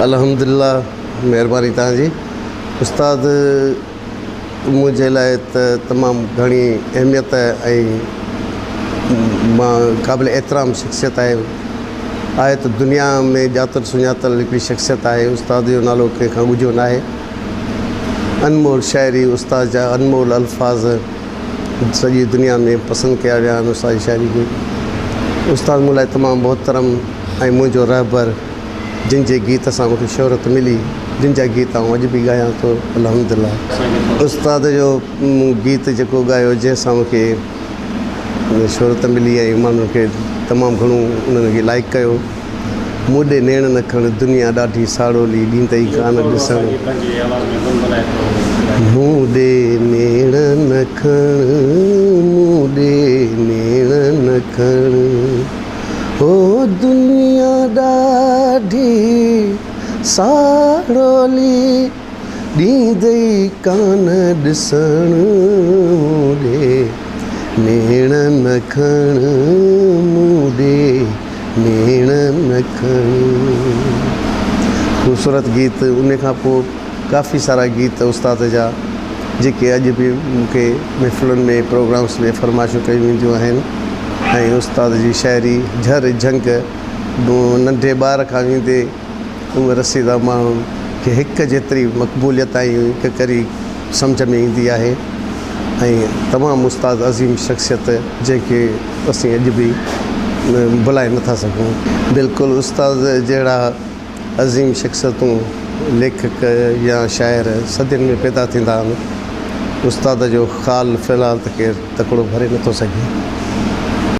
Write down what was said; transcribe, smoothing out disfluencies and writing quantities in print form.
अल्हम्दुलिल्लाह मेहरबानी तव्हांजी। उस्ताद मुंहिंजे लाइ त तमामु घणी अहमियत ऐं क़ाबिल एतिराम शख़्सियत आहे त दुनिया में ॼातल सुञातल हिकिड़ी शख़्सियत आहे। उस्ताद जो नालो कंहिंखां ॿुधियो न आहे। अनमोल शाइरी, उस्ताद जा अनमोल अल्फाज़ सॼी दुनिया में पसंदि कया विया आहिनि। उस्ताद जी शाइरी खे उस्ताद मूं लाइ तमामु मोहतरम ऐं मुंहिंजो रहबर, जिन जे गीत सां मूंखे शोहरत मिली, जिन जा गीत आउं अॼु बि ॻायां थो अल्हम्दुलिल्लाह। उस्ताद जो गीत जेको ॻायो जंहिंसां मूंखे शोहरत मिली ऐं माण्हुनि खे तमामु घणो उन्हनि खे लाइक कयो। मूंॾे नेण न खण दुनिया ॾाढी साड़ोली ॾींदई कान ॾिसण। मूंॾे नेण न खण, मूंॾे नेण न खण, ओ दुनिया ॾाढी साड़ोली ॾींदई कान ॾिसण। मूंॾे नेण न खण, मूंॾे नेण न खण। ख़ूबसूरत गीत। उन खां पोइ काफ़ी सारा गीत उस्ताद जा जेके अॼु बि मूंखे महफ़िलुनि में प्रोग्राम्स में फरमाइशूं कयूं वेंदियूं आहिनि। ऐं उस्ताद जी शाइरी झर झंग नंढे ॿार खां वेंदे उमिरि रसीदा माण्हुनि खे हिकु जेतिरी मक़बूलियत ऐं हिकु करी सम्झ में ईंदी आहे। ऐं तमामु उस्ताद अज़ीम शख़्सियत जंहिंखे असीं अॼु बि भुलाए नथा सघूं। बिल्कुलु उस्ताद जहिड़ा अज़ीम शख़्सियतूं लेखक या शाइर सदियुनि में पैदा थींदा आहिनि। उस्ताद जो ख़्यालु फ़िलहालु त केरु तकिड़ो भरे नथो सघे।